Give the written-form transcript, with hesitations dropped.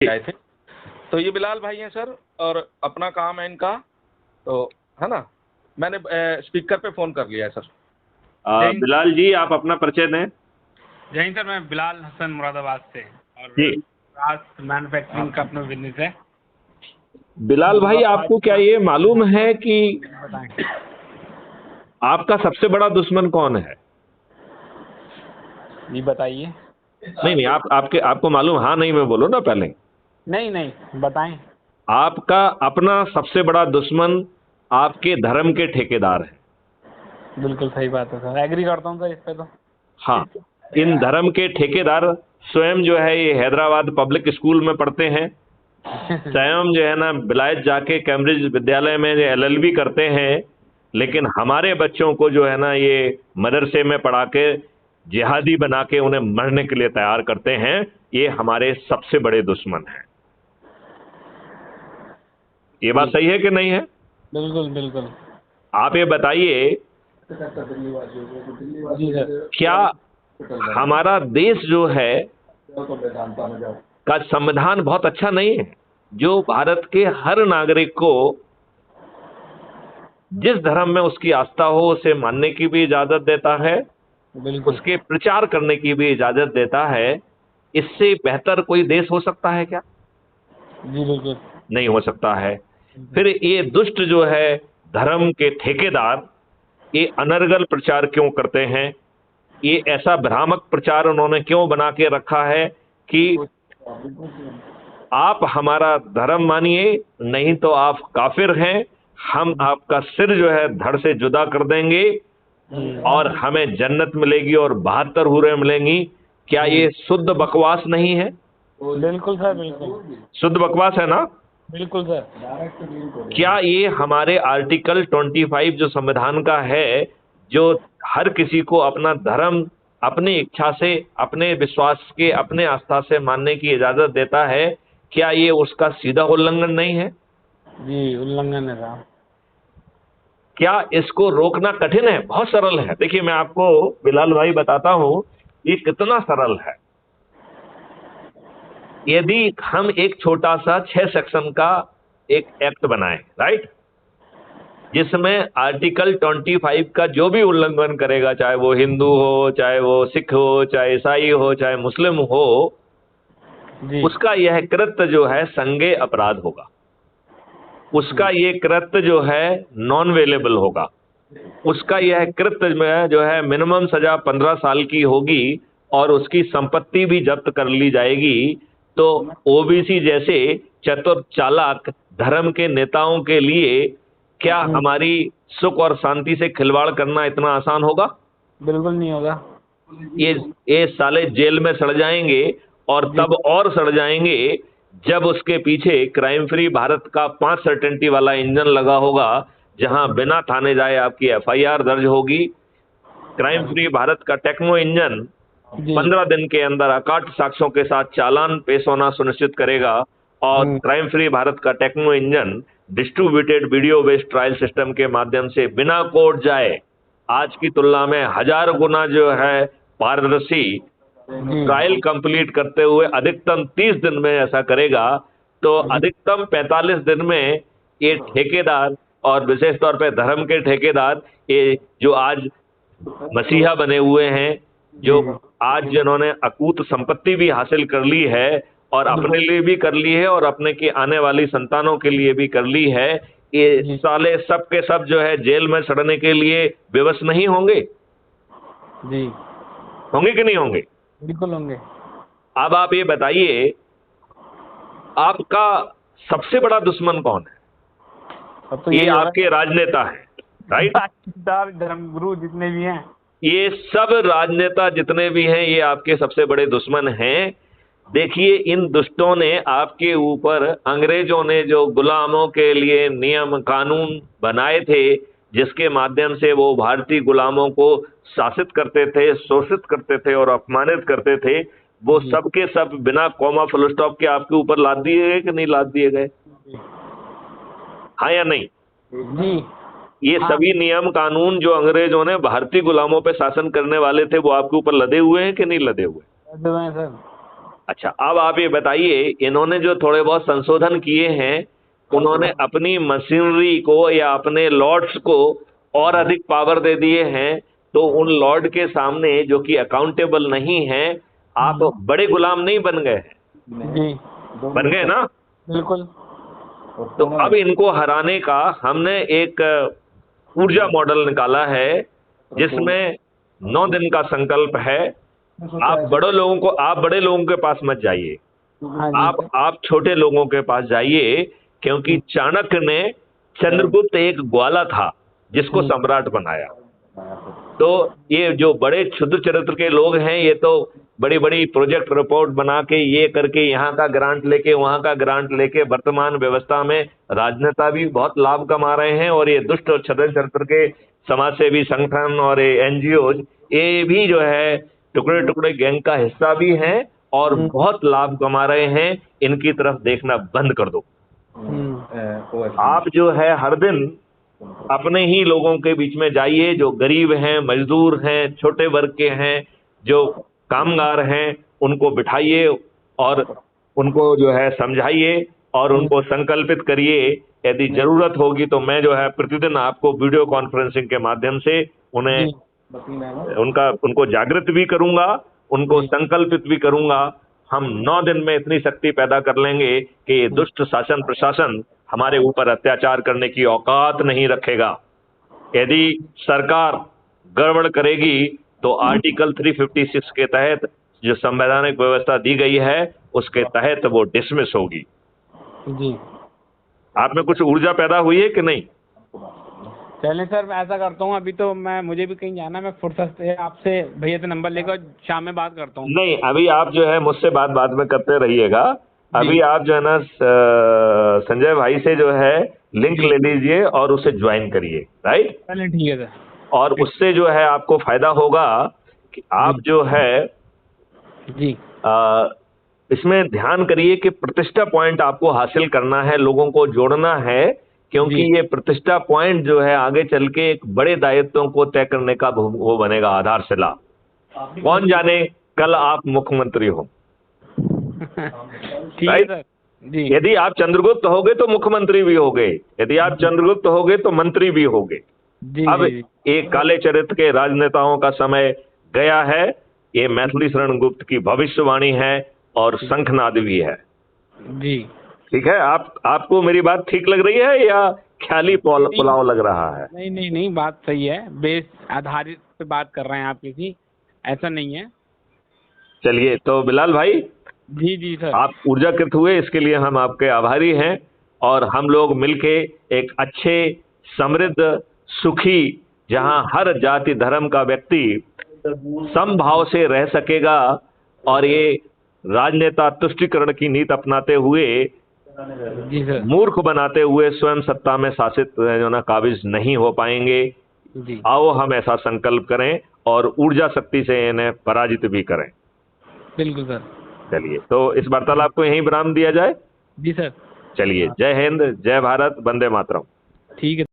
आए थे। तो ये बिलाल भाई हैं सर, और अपना काम है इनका, तो है ना। मैंने स्पीकर पे फोन कर लिया है सर। बिलाल जी, आप अपना परिचय दें। जय हिंद सर, मैं बिलाल हसन मुरादाबाद से, और जी राज मैन्युफैक्चरिंग का अपना बिजनेस है। बिलाल भाई, आपको क्या ये मालूम है कि बताएं। आपका सबसे बड़ा दुश्मन कौन है? जी बताइए। नहीं नहीं, आपको मालूम? हाँ नहीं में बोलो ना पहले। नहीं नहीं, बताएं। आपका अपना सबसे बड़ा दुश्मन आपके धर्म के ठेकेदार हैं। बिल्कुल सही बात है सर, एग्री करता हूँ सर इस पे तो। हाँ, इन धर्म के ठेकेदार स्वयं जो है ये हैदराबाद पब्लिक स्कूल में पढ़ते हैं, स्वयं जो है ना विलायत जाके कैम्ब्रिज विद्यालय में LLB करते हैं, लेकिन हमारे बच्चों को जो है ना ये मदरसे में पढ़ा के जिहादी बना के उन्हें मरने के लिए तैयार करते हैं। ये हमारे सबसे बड़े दुश्मन हैं। ये बात सही है कि नहीं है? बिल्कुल बिल्कुल। आप ये बताइए, जी सर। क्या हमारा देश जो है का संविधान बहुत अच्छा नहीं है, जो भारत के हर नागरिक को जिस धर्म में उसकी आस्था हो उसे मानने की भी इजाजत देता है, बिल्कुल। उसके प्रचार करने की भी इजाजत देता है? इससे बेहतर कोई देश हो सकता है क्या? जी बिल्कुल। नहीं हो सकता है। फिर ये दुष्ट जो है धर्म के ठेकेदार ये अनर्गल प्रचार क्यों करते हैं? ये ऐसा भ्रामक प्रचार उन्होंने क्यों बना के रखा है कि आप हमारा धर्म मानिए, नहीं तो आप काफिर हैं, हम आपका सिर जो है धड़ से जुदा कर देंगे और हमें जन्नत मिलेगी और 72 हूरें मिलेंगी। क्या ये शुद्ध बकवास नहीं है? बिल्कुल सर, बिल्कुल शुद्ध बकवास है ना? बिल्कुल सर। क्या ये हमारे आर्टिकल 25 जो संविधान का है, जो हर किसी को अपना धर्म अपनी इच्छा से, अपने विश्वास के, अपने आस्था से मानने की इजाजत देता है, क्या ये उसका सीधा उल्लंघन नहीं है? जी उल्लंघन है साहब। क्या इसको रोकना कठिन है? बहुत सरल है। देखिए मैं आपको बिलाल भाई बताता हूं ये कितना सरल है। यदि हम एक छोटा सा 6 सेक्शन का एक एक्ट बनाए, राइट, जिसमें आर्टिकल 25 का जो भी उल्लंघन करेगा, चाहे वो हिंदू हो, चाहे वो सिख हो, चाहे ईसाई हो, चाहे मुस्लिम हो, उसका यह कृत्य जो है संज्ञेय अपराध होगा, उसका ये कृत्य जो है नॉन वेलेबल होगा, उसका यह कृत्य में जो है मिनिमम सजा 15 साल की होगी और उसकी संपत्ति भी जब्त कर ली जाएगी। तो ओबीसी जैसे चतुर चालाक धर्म के नेताओं के लिए क्या हमारी सुख और शांति से खिलवाड़ करना इतना आसान होगा? बिल्कुल नहीं होगा। ये साले जेल में सड़ जाएंगे, और तब और सड़ जाएंगे जब उसके पीछे क्राइम फ्री भारत का 5 सर्टेनिटी वाला इंजन लगा होगा, जहां बिना थाने जाए आपकी FIR दर्ज होगी। क्राइम फ्री भारत का टेक्नो इंजन 15 दिन के अंदर अकाट साक्ष्यों के साथ चालान पेश होना सुनिश्चित करेगा, और क्राइम फ्री भारत का techno engine distributed video based trial system के माध्यम से बिना कोर्ट जाए आज की तुलना में 1000 गुना जो है पारदर्शी ट्रायल कंप्लीट करते हुए अधिकतम 30 दिन में ऐसा करेगा। तो अधिकतम 45 दिन में ये ठेकेदार, और विशेष तौर पे धर्म के ठेकेदार, ये जो आज मसीहा बने हुए हैं, जो आज जिन्होंने अकूत संपत्ति भी हासिल कर ली है और अपने लिए भी कर ली है और अपने की आने वाली संतानों के लिए भी कर ली है, ये साले सब के सब जो है जेल में सड़ने के लिए विवश नहीं होंगे? जी होंगे कि नहीं होंगे? बिल्कुल होंगे। अब आप ये बताइए, आपका सबसे बड़ा दुश्मन कौन है? तो ये आपके राजनेता हैं, राइट? धर्मगुरु जितने भी हैं, ये सब राजनेता जितने भी हैं, ये आपके सबसे बड़े दुश्मन हैं। देखिए इन दुष्टों ने आपके ऊपर, अंग्रेजों ने जो गुलामों के लिए नियम कानून बनाए थे, जिसके माध्यम से वो भारतीय गुलामों को शासित करते थे, शोषित करते थे और अपमानित करते थे, वो सब के सब बिना कॉमा फुल स्टॉप के आपके ऊपर लाद दिए गए कि नहीं लाद दिए गए? हाँ या नहीं? जी। ये सभी नियम कानून जो अंग्रेजों ने भारतीय गुलामों पे शासन करने वाले थे, वो आपके ऊपर लदे हुए हैं कि नहीं लदे हुए? सर अच्छा, अब आप ये बताइए, इन्होंने जो थोड़े बहुत संशोधन किए हैं, उन्होंने अपनी मशीनरी को या अपने लॉर्ड्स को और अधिक पावर दे दिए हैं, तो उन लॉर्ड के सामने जो कि अकाउंटेबल नहीं हैं, आप बड़े गुलाम नहीं बन गए हैं? जी बन गए ना? बिल्कुल। तो अब इनको हराने का हमने एक ऊर्जा मॉडल निकाला है, जिसमें 9 दिन का संकल्प है। आप बड़े लोगों के पास मत जाइए, हाँ जी आप छोटे लोगों के पास जाइए, क्योंकि चाणक्य ने, चंद्रगुप्त एक ग्वाला था जिसको सम्राट बनाया। तो ये जो बड़े क्षुद्र चरित्र के लोग हैं, ये तो बड़ी बड़ी प्रोजेक्ट रिपोर्ट बना के, ये करके, यहाँ का ग्रांट लेके, वहाँ का ग्रांट लेके, वर्तमान व्यवस्था में राजनेता भी बहुत लाभ कमा रहे हैं, और ये दुष्ट और क्षुद्र चरित्र के समाज सेवी संगठन और एनजीओ, ये भी जो है टुकड़े टुकड़े गैंग का हिस्सा भी हैं और बहुत लाभ कमा रहे हैं। इनकी तरफ देखना बंद कर दो। आप जो है हर दिन अपने ही लोगों के बीच में जाइए, जो गरीब हैं, मजदूर हैं, छोटे वर्ग के हैं, जो कामगार हैं, उनको बिठाइए और उनको जो है समझाइए और उनको संकल्पित करिए। यदि जरूरत होगी तो मैं जो है प्रतिदिन आपको वीडियो कॉन्फ्रेंसिंग के माध्यम से उन्हें उनको जागृत भी करूंगा, उनको संकल्पित भी करूंगा। हम 9 दिन में इतनी शक्ति पैदा कर लेंगे कि ये दुष्ट शासन प्रशासन हमारे ऊपर अत्याचार करने की औकात नहीं रखेगा। यदि सरकार गड़बड़ करेगी तो आर्टिकल 356 के तहत जो संवैधानिक व्यवस्था दी गई है, उसके तहत वो डिसमिस होगी। जी आप में कुछ ऊर्जा पैदा हुई है कि नहीं? चलें सर, मैं ऐसा करता हूँ, अभी तो मुझे भी कहीं जाना है, मैं फुर्सत से आपसे भैया से नंबर लेकर शाम में बात करता हूँ। नहीं, अभी आप जो है मुझसे बाद में करते रहिएगा। अभी आप जो है ना संजय भाई से जो है लिंक ले लीजिए और उसे ज्वाइन करिए, राइट? चलिए ठीक है सर। और उससे जो है आपको फायदा होगा कि आप जो है जी इसमें ध्यान करिए कि प्रतिष्ठा पॉइंट आपको हासिल करना है, लोगों को जोड़ना है, क्योंकि ये प्रतिष्ठा पॉइंट जो है आगे चल के एक बड़े दायित्वों को तय करने का वो बनेगा आधारशिला। कौन जाने कल आप मुख्यमंत्री हो। ठीक है सर जी। यदि आप चंद्रगुप्त होगे तो मुख्यमंत्री भी होगे, यदि आप चंद्रगुप्त होगे तो मंत्री भी होगे। अब एक काले चरित्र के राजनेताओं का समय गया है। ये मैथिली शरण गुप्त की भविष्यवाणी है और शंखनाद भी है जी। ठीक है, आपको मेरी बात ठीक लग रही है या ख्याली पुलाव लग रहा है? नहीं, बात सही है, बेस आधारित पे बात कर रहे हैं आप, किसी ऐसा नहीं है। चलिए, तो बिलाल भाई जी सर, आप ऊर्जाकृत हुए, इसके लिए हम आपके आभारी हैं। और हम लोग मिलके एक अच्छे, समृद्ध, सुखी, जहां हर जाति धर्म का व्यक्ति समभाव से रह सकेगा और ये राजनेता तुष्टीकरण की नीति अपनाते हुए, जी सर, मूर्ख बनाते हुए स्वयं सत्ता में शासित जो ना काबिज नहीं हो पाएंगे। जी आओ हम ऐसा संकल्प करें और ऊर्जा शक्ति से इन्हें पराजित भी करें। बिल्कुल सर। चलिए, तो इस वार्तालाप को यहीं विराम दिया जाए। जी सर। चलिए, जय हिंद, जय भारत, वंदे मातरम। ठीक है।